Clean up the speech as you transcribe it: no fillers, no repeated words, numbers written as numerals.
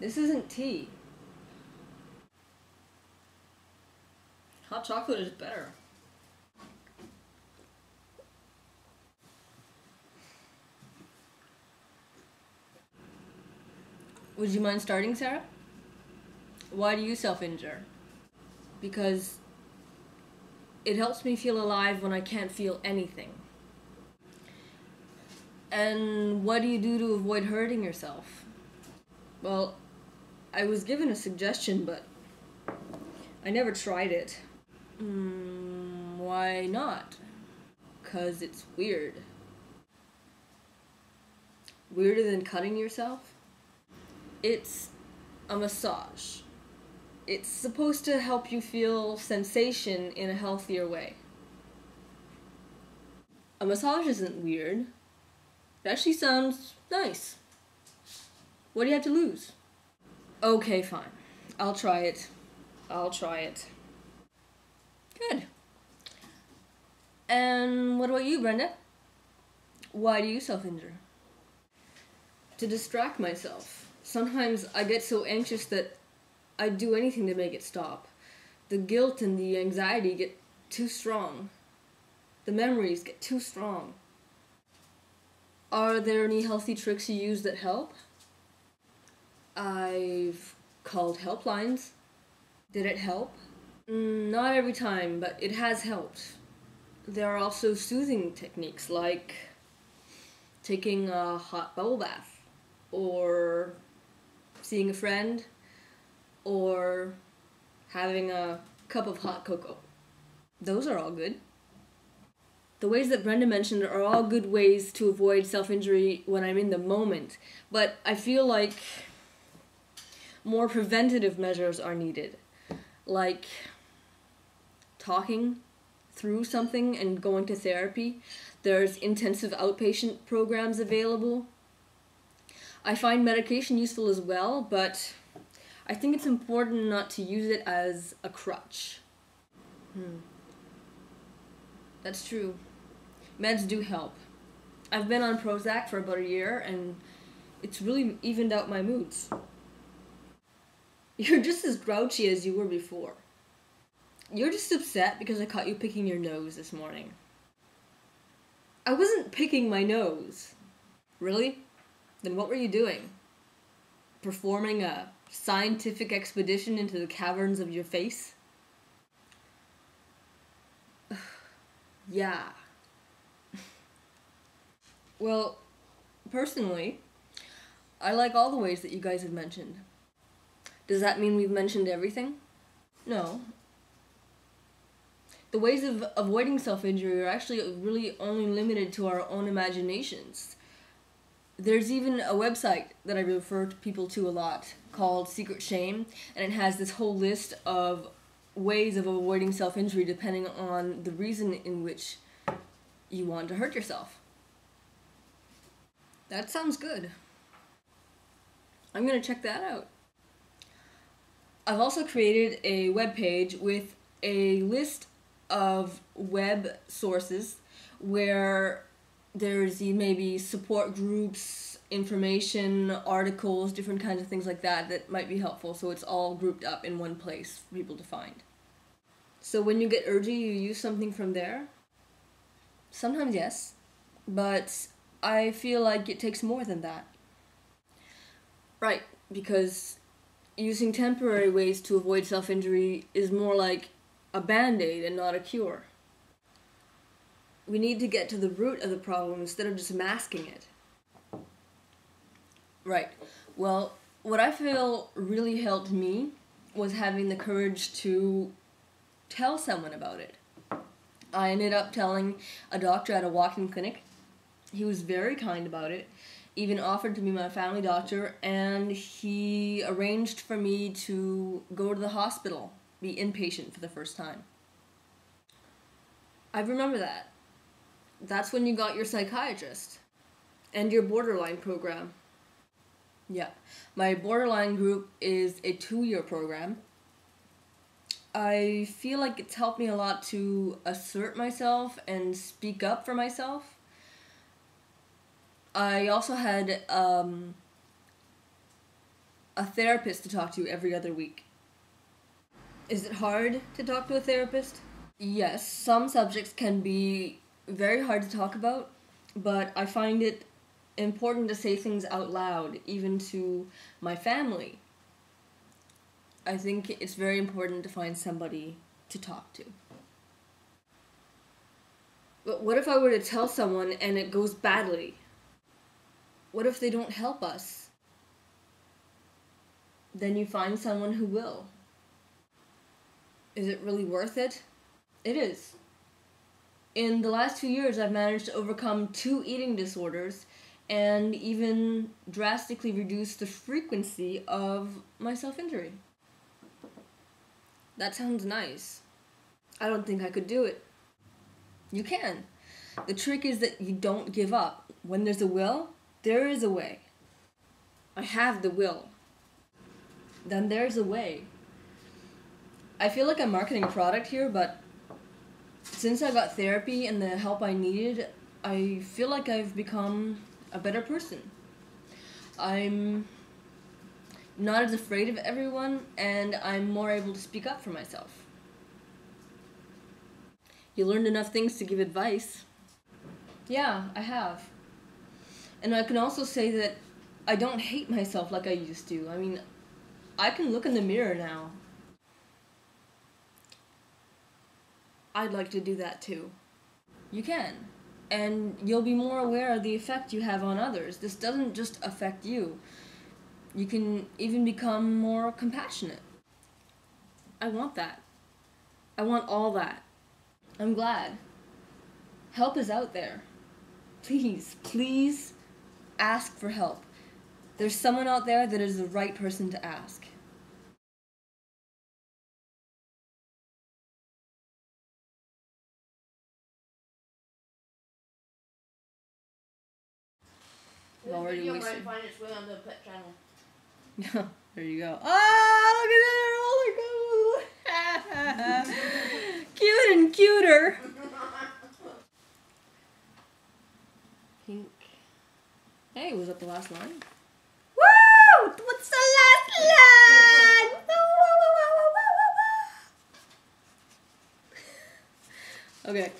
This isn't tea. Hot chocolate is better. Would you mind starting, Sarah? Why do you self-injure? Because it helps me feel alive when I can't feel anything. And what do you do to avoid hurting yourself? Well, I was given a suggestion, but I never tried it. Why not? 'Cause it's weird. Weirder than cutting yourself? It's a massage. It's supposed to help you feel sensation in a healthier way. A massage isn't weird. It actually sounds nice. What do you have to lose? Okay, fine. I'll try it. Good. And what about you, Brenda? Why do you self-injure? To distract myself. Sometimes I get so anxious that I'd do anything to make it stop. The guilt and the anxiety get too strong. The memories get too strong. Are there any healthy tricks you use that help? I've called helplines. Did it help? Not every time, but it has helped. There are also soothing techniques like taking a hot bubble bath, or seeing a friend, or having a cup of hot cocoa. Those are all good. The ways that Brenda mentioned are all good ways to avoid self-injury when I'm in the moment, but I feel like more preventative measures are needed, like talking through something and going to therapy. There's intensive outpatient programs available. I find medication useful as well, but I think it's important not to use it as a crutch. That's true. Meds do help. I've been on Prozac for about a year, and it's really evened out my moods. You're just as grouchy as you were before. You're just upset because I caught you picking your nose this morning. I wasn't picking my nose. Really? Then what were you doing? Performing a scientific expedition into the caverns of your face? Yeah. Well, personally, I like all the ways that you guys have mentioned. Does that mean we've mentioned everything? No. The ways of avoiding self-injury are actually really only limited to our own imaginations. There's even a website that I refer to people to a lot called Secret Shame, and it has this whole list of ways of avoiding self-injury depending on the reason in which you want to hurt yourself. That sounds good. I'm going to check that out. I've also created a webpage with a list of web sources where there's maybe support groups, information, articles, different kinds of things like that that might be helpful, so it's all grouped up in one place for people to find. So when you get urgy, you use something from there? Sometimes yes, but I feel like it takes more than that. Right, because using temporary ways to avoid self-injury is more like a band-aid and not a cure. We need to get to the root of the problem instead of just masking it. Right. Well, what I feel really helped me was having the courage to tell someone about it. I ended up telling a doctor at a walk-in clinic. He was very kind about it, even offered to be my family doctor, and he arranged for me to go to the hospital, be inpatient for the first time. I remember that. That's when you got your psychiatrist and your borderline program. Yeah, my borderline group is a 2-year program. I feel like it's helped me a lot to assert myself and speak up for myself. I also had a therapist to talk to every other week. Is it hard to talk to a therapist? Yes, some subjects can be very hard to talk about, but I find it important to say things out loud, even to my family. I think it's very important to find somebody to talk to. But what if I were to tell someone and it goes badly? What if they don't help us? Then you find someone who will. Is it really worth it? It is. In the last 2 years, I've managed to overcome 2 eating disorders and even drastically reduce the frequency of my self-injury. That sounds nice. I don't think I could do it. You can. The trick is that you don't give up. When there's a will, there is a way. I have the will. Then there's a way. I feel like I'm marketing a product here, but since I got therapy and the help I needed, I feel like I've become a better person. I'm not as afraid of everyone, and I'm more able to speak up for myself. You learned enough things to give advice. Yeah, I have. And I can also say that I don't hate myself like I used to. I mean, I can look in the mirror now. I'd like to do that too. You can. And you'll be more aware of the effect you have on others. This doesn't just affect you. You can even become more compassionate. I want that. I want all that. I'm glad. Help is out there. Please, please ask for help. There's someone out there that is the right person to ask. This Already video wasted. might find its way on the pet channel. There you go. Ah, look at that roller coaster. Cute and cuter. Pink. Hey, was that the last line? Woo! What's the last line? Okay.